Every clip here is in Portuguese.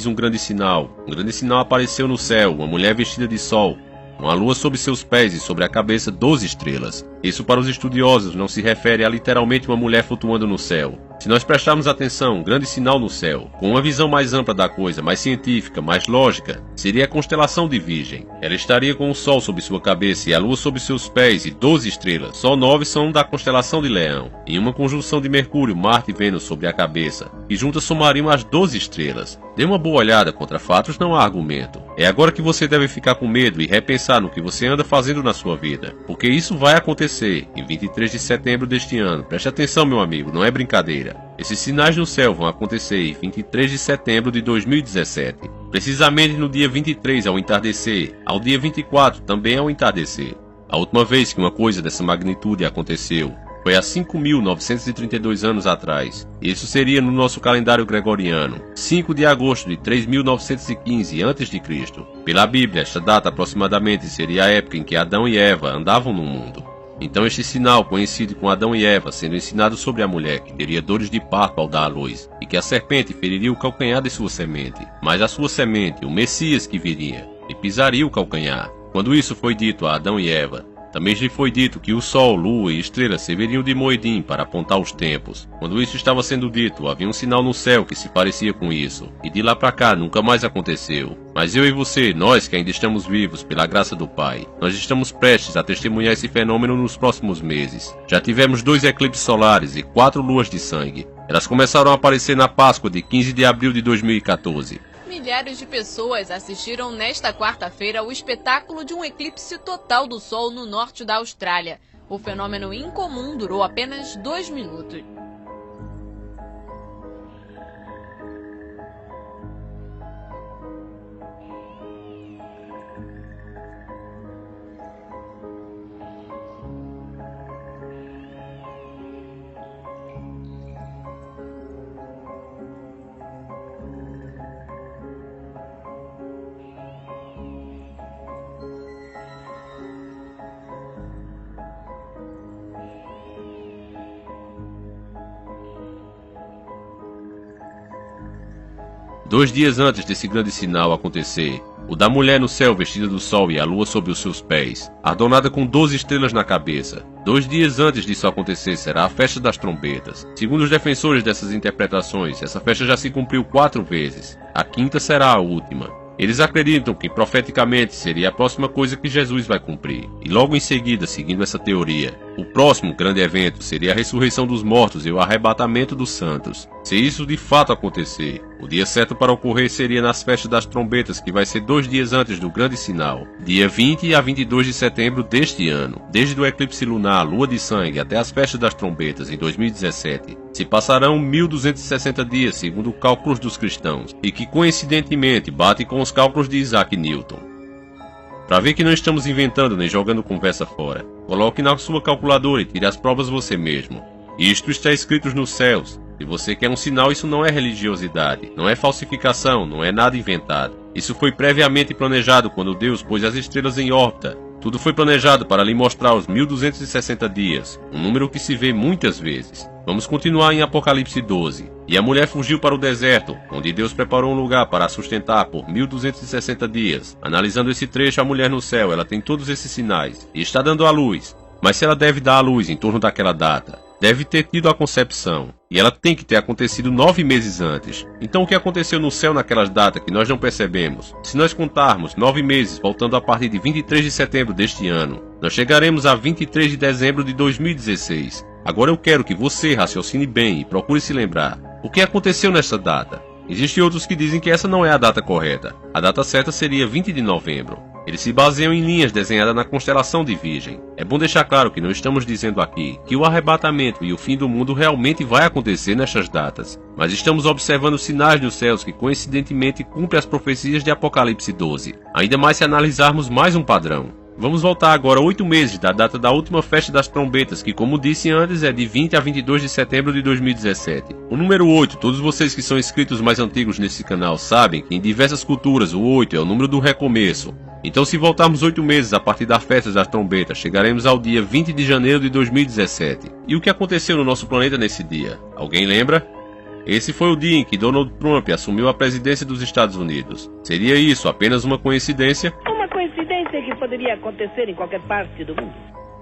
um grande sinal. Um grande sinal apareceu no céu, uma mulher vestida de sol, com a lua sob seus pés e sobre a cabeça 12 estrelas. Isso para os estudiosos não se refere a literalmente uma mulher flutuando no céu. Se nós prestarmos atenção, um grande sinal no céu, com uma visão mais ampla da coisa, mais científica, mais lógica, seria a constelação de Virgem. Ela estaria com o sol sob sua cabeça e a lua sob seus pés e 12 estrelas. Só 9 são da constelação de Leão, em uma conjunção de Mercúrio, Marte e Vênus sobre a cabeça, que juntas somariam as 12 estrelas. Dê uma boa olhada, contra fatos não há argumento. É agora que você deve ficar com medo e repensar no que você anda fazendo na sua vida, porque isso vai acontecer em 23 de setembro deste ano. Preste atenção, meu amigo, não é brincadeira. Esses sinais no céu vão acontecer em 23 de setembro de 2017, precisamente no dia 23 ao entardecer, ao dia 24 também ao entardecer. A última vez que uma coisa dessa magnitude aconteceu foi há 5.932 anos atrás. Isso seria no nosso calendário gregoriano, 5 de agosto de 3.915 a.C. Pela Bíblia, esta data aproximadamente seria a época em que Adão e Eva andavam no mundo. Então este sinal, conhecido com Adão e Eva sendo ensinado sobre a mulher que teria dores de parto ao dar à luz, e que a serpente feriria o calcanhar de sua semente, mas a sua semente, o Messias que viria, lhe pisaria o calcanhar. Quando isso foi dito a Adão e Eva, também lhe foi dito que o sol, lua e estrelas serviriam de moedim para apontar os tempos. Quando isso estava sendo dito, havia um sinal no céu que se parecia com isso, e de lá para cá nunca mais aconteceu. Mas eu e você, nós que ainda estamos vivos pela graça do Pai, nós estamos prestes a testemunhar esse fenômeno nos próximos meses. Já tivemos 2 eclipses solares e 4 luas de sangue. Elas começaram a aparecer na Páscoa de 15 de abril de 2014. Milhares de pessoas assistiram nesta quarta-feira ao espetáculo de um eclipse total do Sol no norte da Austrália. O fenômeno incomum durou apenas 2 minutos. Dois dias antes desse grande sinal acontecer, o da mulher no céu vestida do sol e a lua sob os seus pés, adornada com 12 estrelas na cabeça. 2 dias antes disso acontecer será a festa das trombetas. Segundo os defensores dessas interpretações, essa festa já se cumpriu 4 vezes. A quinta será a última. Eles acreditam que profeticamente seria a próxima coisa que Jesus vai cumprir. E logo em seguida, seguindo essa teoria, o próximo grande evento seria a ressurreição dos mortos e o arrebatamento dos santos. Se isso de fato acontecer, o dia certo para ocorrer seria nas festas das trombetas, que vai ser 2 dias antes do grande sinal, dia 20 a 22 de setembro deste ano. Desde o eclipse lunar, lua de sangue, até as festas das trombetas em 2017, se passarão 1260 dias, segundo cálculos dos cristãos, e que coincidentemente bate com os cálculos de Isaac Newton. Para ver que não estamos inventando nem jogando conversa fora, coloque na sua calculadora e tire as provas você mesmo. Isto está escrito nos céus. Se você quer um sinal, isso não é religiosidade, não é falsificação, não é nada inventado. Isso foi previamente planejado quando Deus pôs as estrelas em órbita. Tudo foi planejado para lhe mostrar os 1260 dias, um número que se vê muitas vezes. Vamos continuar em Apocalipse 12. E a mulher fugiu para o deserto, onde Deus preparou um lugar para a sustentar por 1260 dias. Analisando esse trecho, a mulher no céu, ela tem todos esses sinais, e está dando à luz. Mas se ela deve dar à luz em torno daquela data, deve ter tido a concepção, e ela tem que ter acontecido 9 meses antes. Então o que aconteceu no céu naquelas datas que nós não percebemos? Se nós contarmos 9 meses voltando a partir de 23 de setembro deste ano, nós chegaremos a 23 de dezembro de 2016. Agora eu quero que você raciocine bem e procure se lembrar. O que aconteceu nessa data? Existem outros que dizem que essa não é a data correta. A data certa seria 20 de novembro. Eles se baseiam em linhas desenhadas na constelação de Virgem. É bom deixar claro que não estamos dizendo aqui que o arrebatamento e o fim do mundo realmente vai acontecer nestas datas, mas estamos observando sinais nos céus que coincidentemente cumprem as profecias de Apocalipse 12. Ainda mais se analisarmos mais um padrão. Vamos voltar agora 8 meses da data da última festa das trombetas, que, como disse antes, é de 20 a 22 de setembro de 2017. O número 8, todos vocês que são inscritos mais antigos nesse canal sabem que em diversas culturas o 8 é o número do recomeço. Então, se voltarmos 8 meses a partir das festas das trombetas, chegaremos ao dia 20 de janeiro de 2017. E o que aconteceu no nosso planeta nesse dia? Alguém lembra? Esse foi o dia em que Donald Trump assumiu a presidência dos Estados Unidos. Seria isso apenas uma coincidência? Uma coincidência que poderia acontecer em qualquer parte do mundo.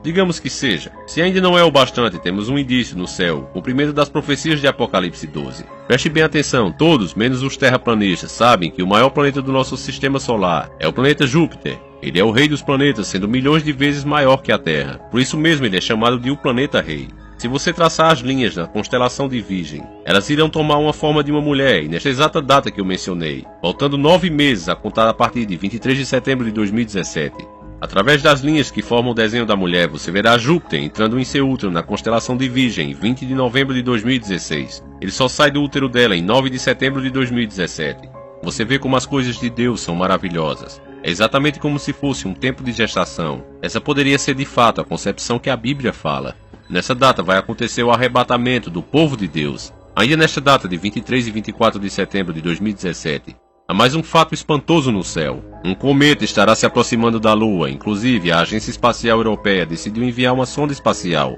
Digamos que seja. Se ainda não é o bastante, temos um indício no céu, o cumprimento das profecias de Apocalipse 12. Preste bem atenção, todos, menos os terraplanistas, sabem que o maior planeta do nosso sistema solar é o planeta Júpiter. Ele é o rei dos planetas, sendo milhões de vezes maior que a Terra. Por isso mesmo ele é chamado de o planeta rei. Se você traçar as linhas na constelação de Virgem, elas irão tomar uma forma de uma mulher, e nesta exata data que eu mencionei, faltando 9 meses a contar a partir de 23 de setembro de 2017. Através das linhas que formam o desenho da mulher, você verá Júpiter entrando em seu útero na constelação de Virgem em 20 de novembro de 2016. Ele só sai do útero dela em 9 de setembro de 2017. Você vê como as coisas de Deus são maravilhosas. É exatamente como se fosse um tempo de gestação. Essa poderia ser de fato a concepção que a Bíblia fala. Nessa data vai acontecer o arrebatamento do povo de Deus. Ainda nesta data de 23 e 24 de setembro de 2017. Há mais um fato espantoso no céu. Um cometa estará se aproximando da Lua. Inclusive, a Agência Espacial Europeia decidiu enviar uma sonda espacial.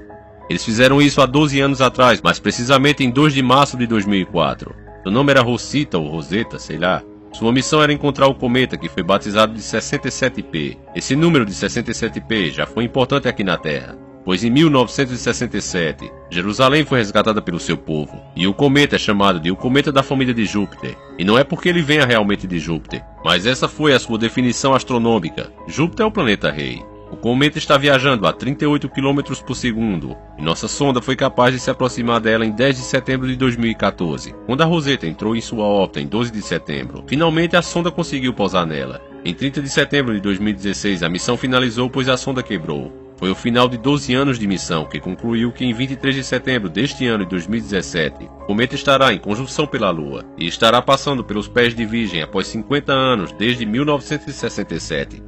Eles fizeram isso há 12 anos atrás, mais precisamente em 2 de março de 2004. Seu nome era Rosita ou Rosetta, sei lá. Sua missão era encontrar o cometa, que foi batizado de 67P. Esse número de 67P já foi importante aqui na Terra, pois em 1967, Jerusalém foi resgatada pelo seu povo, e o cometa é chamado de o cometa da família de Júpiter. E não é porque ele venha realmente de Júpiter, mas essa foi a sua definição astronômica. Júpiter é o planeta rei. O cometa está viajando a 38 km por segundo, e nossa sonda foi capaz de se aproximar dela em 10 de setembro de 2014, quando a Rosetta entrou em sua órbita em 12 de setembro. Finalmente a sonda conseguiu pousar nela. Em 30 de setembro de 2016 a missão finalizou, pois a sonda quebrou. Foi o final de 12 anos de missão que concluiu que em 23 de setembro deste ano de 2017, o cometa estará em conjunção pela Lua e estará passando pelos pés de Virgem após 50 anos desde 1967.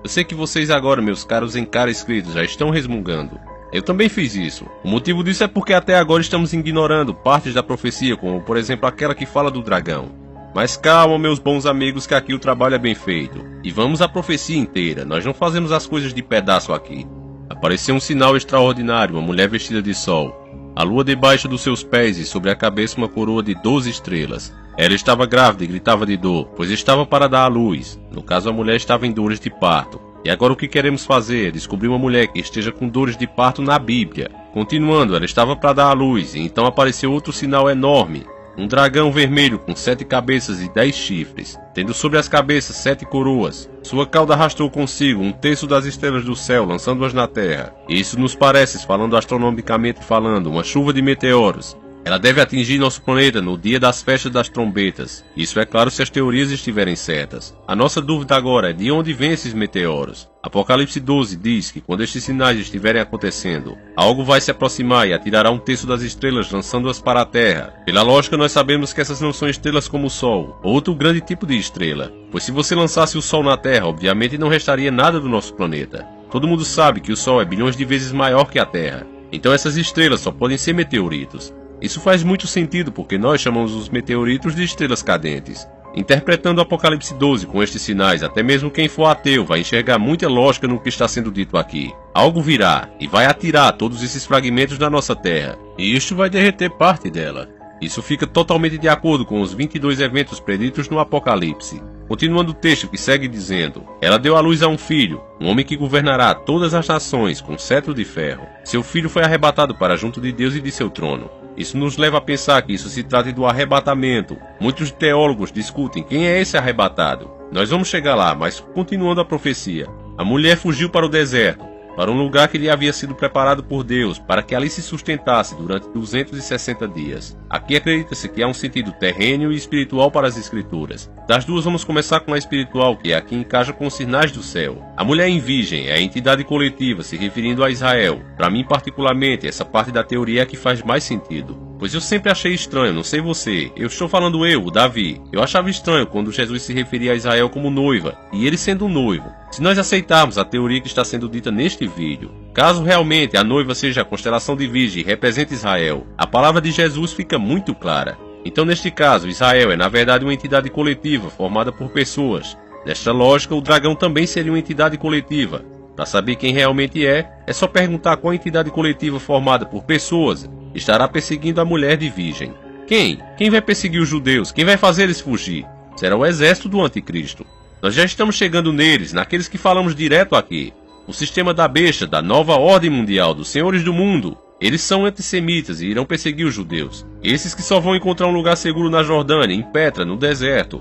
Eu sei que vocês agora, meus caros em cara escritos, já estão resmungando. Eu também fiz isso. O motivo disso é porque até agora estamos ignorando partes da profecia, como por exemplo aquela que fala do dragão. Mas calma, meus bons amigos, que aqui o trabalho é bem feito. E vamos à profecia inteira, nós não fazemos as coisas de pedaço aqui. Apareceu um sinal extraordinário, uma mulher vestida de sol. A lua debaixo dos seus pés e sobre a cabeça uma coroa de 12 estrelas. Ela estava grávida e gritava de dor, pois estava para dar à luz. No caso, a mulher estava em dores de parto. E agora o que queremos fazer é descobrir uma mulher que esteja com dores de parto na Bíblia. Continuando, ela estava para dar à luz, e então apareceu outro sinal enorme. Um dragão vermelho com 7 cabeças e 10 chifres, tendo sobre as cabeças 7 coroas. Sua cauda arrastou consigo 1/3 das estrelas do céu, lançando-as na terra. E isso nos parece, falando astronomicamente falando, uma chuva de meteoros. Ela deve atingir nosso planeta no dia das festas das trombetas. Isso é claro se as teorias estiverem certas. A nossa dúvida agora é de onde vêm esses meteoros. Apocalipse 12 diz que quando estes sinais estiverem acontecendo, algo vai se aproximar e atirará 1/3 das estrelas, lançando-as para a Terra. Pela lógica, nós sabemos que essas não são estrelas como o Sol, ou outro grande tipo de estrela. Pois se você lançasse o Sol na Terra, obviamente não restaria nada do nosso planeta. Todo mundo sabe que o Sol é bilhões de vezes maior que a Terra. Então essas estrelas só podem ser meteoritos. Isso faz muito sentido porque nós chamamos os meteoritos de estrelas cadentes. Interpretando o Apocalipse 12 com estes sinais, até mesmo quem for ateu vai enxergar muita lógica no que está sendo dito aqui. Algo virá e vai atirar todos esses fragmentos da nossa Terra, e isto vai derreter parte dela. Isso fica totalmente de acordo com os 22 eventos preditos no Apocalipse. Continuando o texto que segue dizendo: ela deu à luz a um filho, um homem que governará todas as nações com cetro de ferro. Seu filho foi arrebatado para junto de Deus e de seu trono. Isso nos leva a pensar que isso se trata do arrebatamento. Muitos teólogos discutem quem é esse arrebatado. Nós vamos chegar lá, mas continuando a profecia. A mulher fugiu para o deserto, para um lugar que lhe havia sido preparado por Deus, para que ali se sustentasse durante 260 dias. Aqui acredita-se que há um sentido terreno e espiritual para as escrituras. Das duas vamos começar com a espiritual, que aqui encaixa com os sinais do céu. A mulher em virgem é a entidade coletiva, se referindo a Israel. Para mim particularmente, essa parte da teoria é a que faz mais sentido. Pois eu sempre achei estranho, não sei você, eu estou falando eu, o Davi. Eu achava estranho quando Jesus se referia a Israel como noiva, e ele sendo um noivo. Se nós aceitarmos a teoria que está sendo dita neste vídeo, caso realmente a noiva seja a constelação de Virgem e represente Israel, a palavra de Jesus fica muito clara. Então neste caso, Israel é na verdade uma entidade coletiva formada por pessoas. Nesta lógica, o dragão também seria uma entidade coletiva. Para saber quem realmente é só perguntar qual entidade coletiva formada por pessoas estará perseguindo a mulher de Virgem. Quem Quem? Quem vai perseguir os judeus? Quem vai fazer eles fugir? Será o exército do anticristo. Nós já estamos chegando neles, naqueles que falamos direto aqui. O sistema da besta, da nova ordem mundial, dos senhores do mundo. Eles são antissemitas e irão perseguir os judeus. Esses que só vão encontrar um lugar seguro na Jordânia, em Petra, no deserto.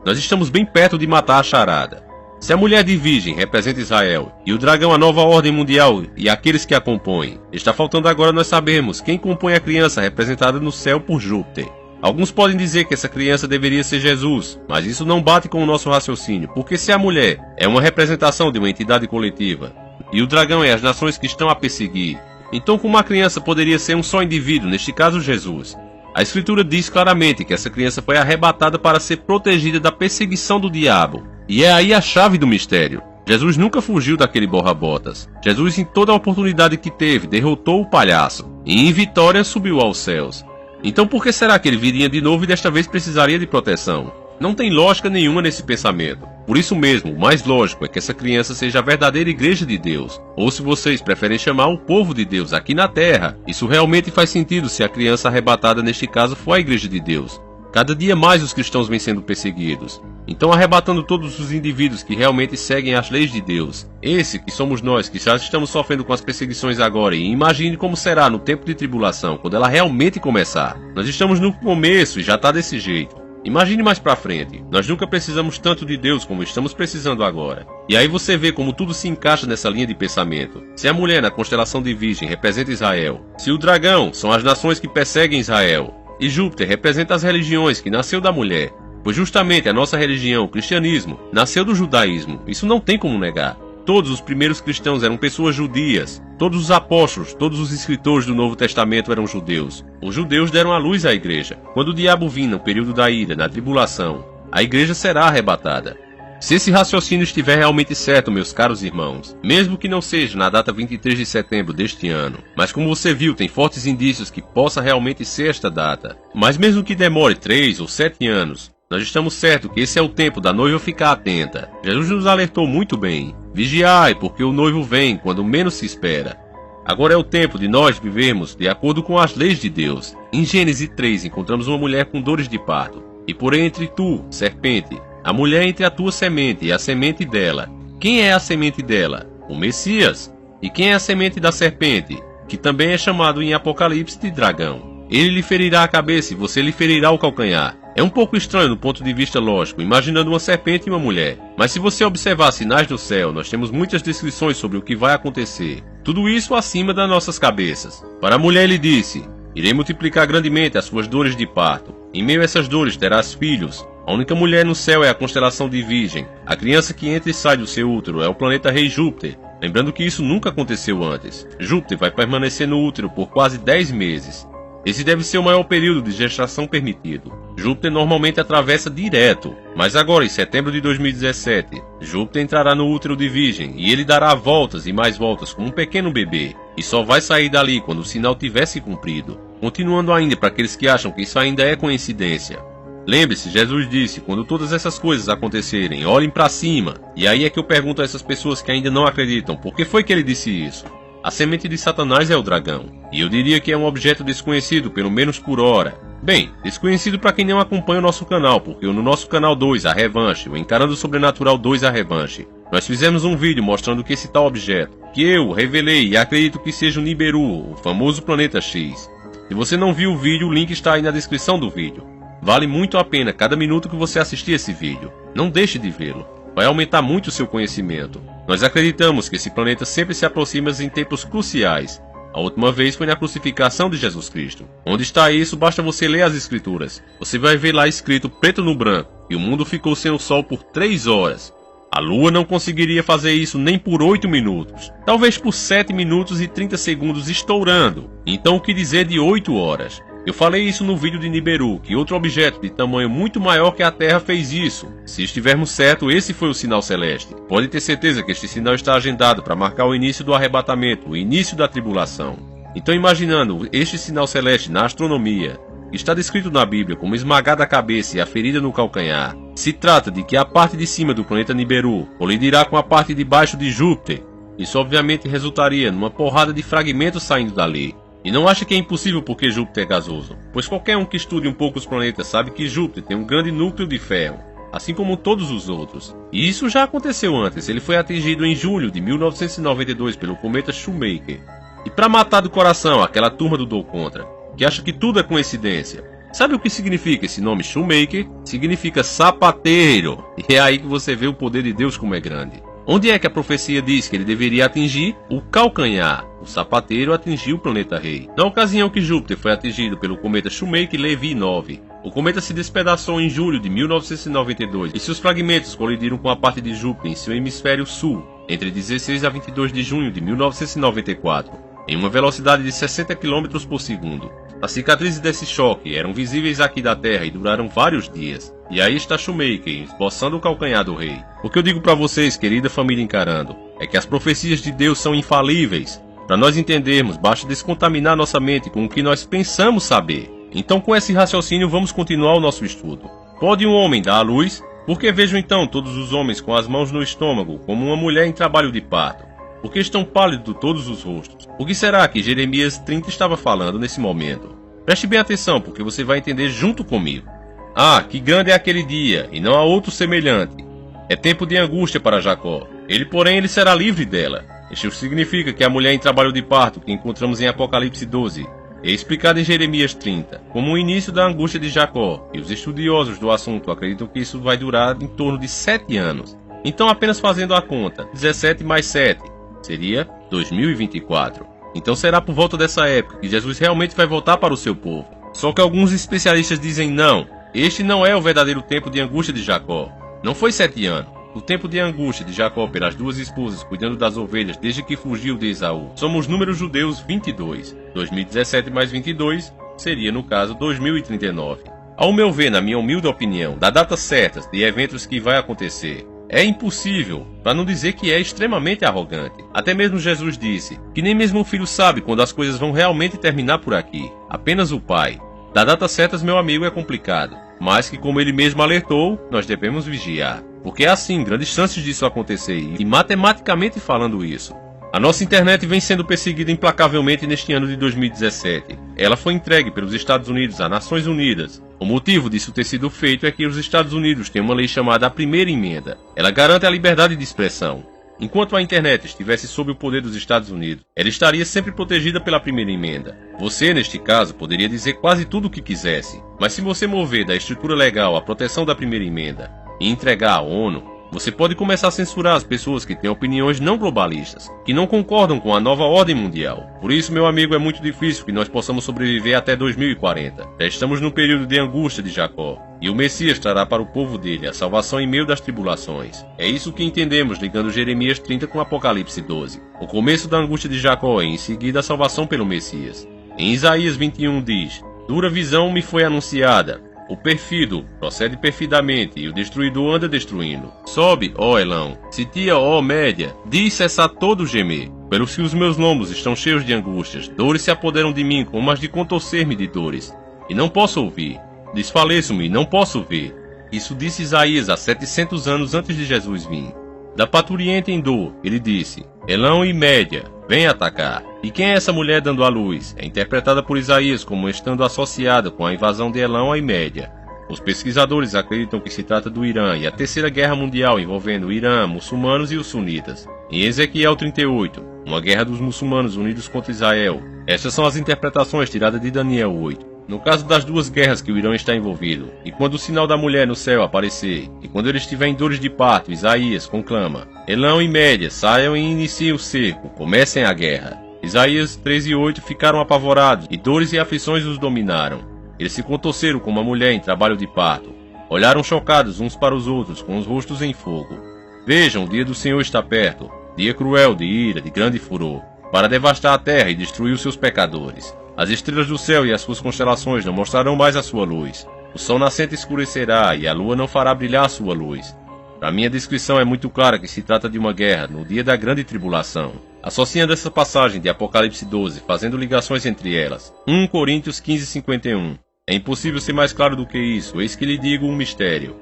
Nós estamos bem perto de matar a charada. Se a mulher de virgem representa Israel, e o dragão a nova ordem mundial e aqueles que a compõem, está faltando agora nós sabermos quem compõe a criança representada no céu por Júpiter. Alguns podem dizer que essa criança deveria ser Jesus, mas isso não bate com o nosso raciocínio, porque se a mulher é uma representação de uma entidade coletiva, e o dragão é as nações que estão a perseguir, então como a criança poderia ser um só indivíduo, neste caso Jesus? A Escritura diz claramente que essa criança foi arrebatada para ser protegida da perseguição do diabo. E é aí a chave do mistério. Jesus nunca fugiu daquele borra-botas. Jesus, em toda a oportunidade que teve, derrotou o palhaço, e em vitória subiu aos céus. Então por que será que ele viria de novo e desta vez precisaria de proteção? Não tem lógica nenhuma nesse pensamento. Por isso mesmo, o mais lógico é que essa criança seja a verdadeira igreja de Deus. Ou se vocês preferem chamar o povo de Deus aqui na terra. Isso realmente faz sentido se a criança arrebatada neste caso for a igreja de Deus. Cada dia mais os cristãos vêm sendo perseguidos. Então arrebatando todos os indivíduos que realmente seguem as leis de Deus. Esse que somos nós, que já estamos sofrendo com as perseguições agora, e imagine como será no tempo de tribulação, quando ela realmente começar. Nós estamos no começo e já está desse jeito. Imagine mais pra frente. Nós nunca precisamos tanto de Deus como estamos precisando agora. E aí você vê como tudo se encaixa nessa linha de pensamento. Se a mulher na constelação de Virgem representa Israel, se o dragão são as nações que perseguem Israel, e Júpiter representa as religiões que nasceu da mulher, pois justamente a nossa religião, o cristianismo, nasceu do judaísmo. Isso não tem como negar. Todos os primeiros cristãos eram pessoas judias. Todos os apóstolos, todos os escritores do Novo Testamento eram judeus. Os judeus deram à luz à igreja. Quando o diabo vir no período da ira, na tribulação, a igreja será arrebatada. Se esse raciocínio estiver realmente certo, meus caros irmãos, mesmo que não seja na data 23 de setembro deste ano, mas como você viu, tem fortes indícios que possa realmente ser esta data. Mas mesmo que demore 3 ou 7 anos, nós estamos certos que esse é o tempo da noiva ficar atenta. Jesus nos alertou muito bem. Vigiai, porque o noivo vem quando menos se espera. Agora é o tempo de nós vivermos de acordo com as leis de Deus. Em Gênesis 3 encontramos uma mulher com dores de parto. E porém entre tu, serpente, a mulher entre a tua semente e a semente dela. Quem é a semente dela? O Messias. E quem é a semente da serpente? Que também é chamado em Apocalipse de dragão. Ele lhe ferirá a cabeça e você lhe ferirá o calcanhar. É um pouco estranho do ponto de vista lógico, imaginando uma serpente e uma mulher. Mas se você observar sinais no céu, nós temos muitas descrições sobre o que vai acontecer. Tudo isso acima das nossas cabeças. Para a mulher ele disse: irei multiplicar grandemente as suas dores de parto. Em meio a essas dores terás filhos. A única mulher no céu é a constelação de Virgem. A criança que entra e sai do seu útero é o planeta Rei Júpiter. Lembrando que isso nunca aconteceu antes. Júpiter vai permanecer no útero por quase 10 meses. Esse deve ser o maior período de gestação permitido. Júpiter normalmente atravessa direto, mas agora em setembro de 2017, Júpiter entrará no útero de Virgem e ele dará voltas e mais voltas como um pequeno bebê, e só vai sair dali quando o sinal tiver se cumprido. Continuando ainda para aqueles que acham que isso ainda é coincidência. Lembre-se, Jesus disse, quando todas essas coisas acontecerem, olhem para cima. E aí é que eu pergunto a essas pessoas que ainda não acreditam, por que foi que ele disse isso? A semente de Satanás é o dragão, e eu diria que é um objeto desconhecido, pelo menos por hora. Bem, desconhecido para quem não acompanha o nosso canal, porque no nosso canal 2, A Revanche, o Encarando o Sobrenatural 2, A Revanche, nós fizemos um vídeo mostrando que esse tal objeto, que eu revelei e acredito que seja o Nibiru, o famoso planeta X. Se você não viu o vídeo, o link está aí na descrição do vídeo. Vale muito a pena cada minuto que você assistir esse vídeo. Não deixe de vê-lo. Vai aumentar muito o seu conhecimento. Nós acreditamos que esse planeta sempre se aproxima em tempos cruciais. A última vez foi na crucificação de Jesus Cristo. Onde está isso, basta você ler as escrituras. Você vai ver lá escrito preto no branco, e o mundo ficou sem o sol por 3 horas. A Lua não conseguiria fazer isso nem por 8 minutos. Talvez por 7 minutos e 30 segundos estourando. Então o que dizer de 8 horas? Eu falei isso no vídeo de Nibiru, que outro objeto de tamanho muito maior que a Terra fez isso. Se estivermos certos, esse foi o sinal celeste. Pode ter certeza que este sinal está agendado para marcar o início do arrebatamento, o início da tribulação. Então imaginando este sinal celeste na astronomia, que está descrito na Bíblia como esmagada a cabeça e a ferida no calcanhar, se trata de que a parte de cima do planeta Nibiru colidirá com a parte de baixo de Júpiter. Isso obviamente resultaria numa porrada de fragmentos saindo dali. E não acha que é impossível porque Júpiter é gasoso, pois qualquer um que estude um pouco os planetas sabe que Júpiter tem um grande núcleo de ferro, assim como todos os outros. E isso já aconteceu antes, ele foi atingido em julho de 1992 pelo cometa Shoemaker. E para matar do coração aquela turma do Dou Contra, que acha que tudo é coincidência, sabe o que significa esse nome Shoemaker? Significa sapateiro, e é aí que você vê o poder de Deus como é grande. Onde é que a profecia diz que ele deveria atingir? O calcanhar. O sapateiro atingiu o planeta rei. Na ocasião que Júpiter foi atingido pelo cometa Shoemaker-Levy 9, o cometa se despedaçou em julho de 1992 e seus fragmentos colidiram com a parte de Júpiter em seu hemisfério sul, entre 16 a 22 de junho de 1994, em uma velocidade de 60 km por segundo. As cicatrizes desse choque eram visíveis aqui da Terra e duraram vários dias. E aí está Shoemaker esboçando o calcanhar do rei. O que eu digo para vocês, querida família Encarando, é que as profecias de Deus são infalíveis. Para nós entendermos, basta descontaminar nossa mente com o que nós pensamos saber. Então, com esse raciocínio, vamos continuar o nosso estudo. Pode um homem dar à luz? Porque vejo então todos os homens com as mãos no estômago, como uma mulher em trabalho de parto. Porque estão pálidos todos os rostos. O que será que Jeremias 30 estava falando nesse momento? Preste bem atenção, porque você vai entender junto comigo. Ah, que grande é aquele dia, e não há outro semelhante. É tempo de angústia para Jacó. Ele será livre dela. Isso significa que a mulher em trabalho de parto que encontramos em Apocalipse 12 é explicada em Jeremias 30 como o início da angústia de Jacó, e os estudiosos do assunto acreditam que isso vai durar em torno de 7 anos. Então, apenas fazendo a conta, 17 mais 7 seria 2024. Então será por volta dessa época que Jesus realmente vai voltar para o seu povo. Só que alguns especialistas dizem não. Este não é o verdadeiro tempo de angústia de Jacó. Não foi 7 anos. O tempo de angústia de Jacó pelas duas esposas cuidando das ovelhas desde que fugiu de Esaú. Somos números judeus 22. 2017 mais 22 seria, no caso, 2039. Ao meu ver, na minha humilde opinião, da datas certas de eventos que vai acontecer, é impossível, para não dizer que é extremamente arrogante. Até mesmo Jesus disse que nem mesmo o filho sabe quando as coisas vão realmente terminar por aqui. Apenas o Pai. Da datas certas, meu amigo, é complicado, mas que, como ele mesmo alertou, nós devemos vigiar. Porque há sim grandes chances disso acontecer, e matematicamente falando isso. A nossa internet vem sendo perseguida implacavelmente neste ano de 2017. Ela foi entregue pelos Estados Unidos às Nações Unidas. O motivo disso ter sido feito é que os Estados Unidos têm uma lei chamada a Primeira Emenda. Ela garante a liberdade de expressão. Enquanto a internet estivesse sob o poder dos Estados Unidos, ela estaria sempre protegida pela Primeira Emenda. Você, neste caso, poderia dizer quase tudo o que quisesse, mas se você mover da estrutura legal a proteção da Primeira Emenda e entregar à ONU, você pode começar a censurar as pessoas que têm opiniões não globalistas, que não concordam com a nova ordem mundial. Por isso, meu amigo, é muito difícil que nós possamos sobreviver até 2040. Já estamos no período de angústia de Jacó, e o Messias trará para o povo dele a salvação em meio das tribulações. É isso que entendemos ligando Jeremias 30 com Apocalipse 12. O começo da angústia de Jacó e em seguida a salvação pelo Messias. Em Isaías 21 diz: dura visão me foi anunciada. O perfido procede perfidamente, e o destruidor anda destruindo. Sobe, ó Elão, sitia, ó Média, diz cessar todo gemer. Pelos que os meus lombos estão cheios de angústias, dores se apoderam de mim como as de contorcer-me de dores. E não posso ouvir, desfaleço-me e não posso ver. Isso disse Isaías há 700 anos antes de Jesus vir. Da parturiente em dor, ele disse: Elão e Média, vem atacar. E quem é essa mulher dando à luz? É interpretada por Isaías como estando associada com a invasão de Elão e Média. Os pesquisadores acreditam que se trata do Irã e a Terceira Guerra Mundial envolvendo o Irã, muçulmanos e os sunitas. Em Ezequiel 38, uma guerra dos muçulmanos unidos contra Israel. Estas são as interpretações tiradas de Daniel 8. No caso das duas guerras que o Irã está envolvido, e quando o sinal da mulher no céu aparecer, e quando ele estiver em dores de parto, Isaías conclama: Elão e Média, saiam e iniciem o cerco, comecem a guerra. Isaías 13:8 ficaram apavorados, e dores e aflições os dominaram. Eles se contorceram como uma mulher em trabalho de parto. Olharam chocados uns para os outros, com os rostos em fogo. Vejam, o dia do Senhor está perto, dia cruel de ira, de grande furor, para devastar a terra e destruir os seus pecadores. As estrelas do céu e as suas constelações não mostrarão mais a sua luz. O sol nascente escurecerá e a lua não fará brilhar a sua luz. Para mim a descrição é muito clara que se trata de uma guerra no dia da grande tribulação. Associando essa passagem de Apocalipse 12, fazendo ligações entre elas. 1 Coríntios 15:51. É impossível ser mais claro do que isso, eis que lhe digo um mistério.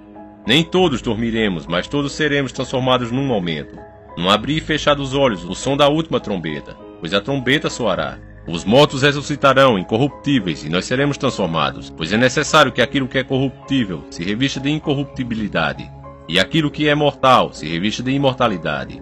Nem todos dormiremos, mas todos seremos transformados num momento. Num abrir e fechar dos olhos, o som da última trombeta, pois a trombeta soará. Os mortos ressuscitarão incorruptíveis e nós seremos transformados, pois é necessário que aquilo que é corruptível se revista de incorruptibilidade, e aquilo que é mortal se revista de imortalidade.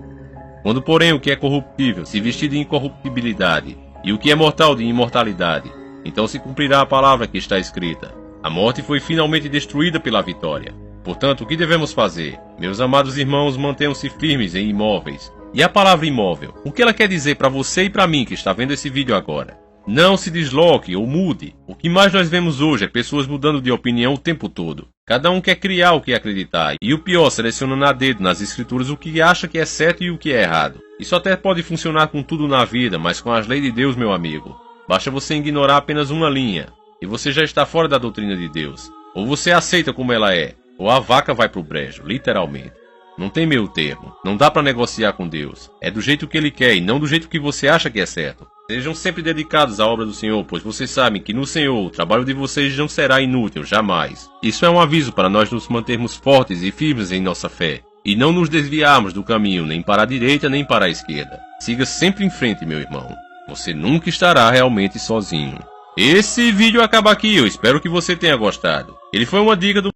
Quando, porém, o que é corruptível se vestir de incorruptibilidade, e o que é mortal de imortalidade, então se cumprirá a palavra que está escrita: a morte foi finalmente destruída pela vitória. Portanto, o que devemos fazer? Meus amados irmãos, mantenham-se firmes e imóveis. E a palavra imóvel, o que ela quer dizer para você e para mim que está vendo esse vídeo agora? Não se desloque ou mude. O que mais nós vemos hoje é pessoas mudando de opinião o tempo todo. Cada um quer criar o que acreditar, e o pior, selecionando a dedo nas escrituras o que acha que é certo e o que é errado. Isso até pode funcionar com tudo na vida, mas com as leis de Deus, meu amigo, basta você ignorar apenas uma linha, e você já está fora da doutrina de Deus. Ou você aceita como ela é, ou a vaca vai pro brejo, literalmente. Não tem meio termo, não dá para negociar com Deus. É do jeito que Ele quer e não do jeito que você acha que é certo. Sejam sempre dedicados à obra do Senhor, pois vocês sabem que no Senhor o trabalho de vocês não será inútil, jamais. Isso é um aviso para nós nos mantermos fortes e firmes em nossa fé, e não nos desviarmos do caminho nem para a direita nem para a esquerda. Siga sempre em frente, meu irmão. Você nunca estará realmente sozinho. Esse vídeo acaba aqui, eu espero que você tenha gostado. Ele foi uma dica do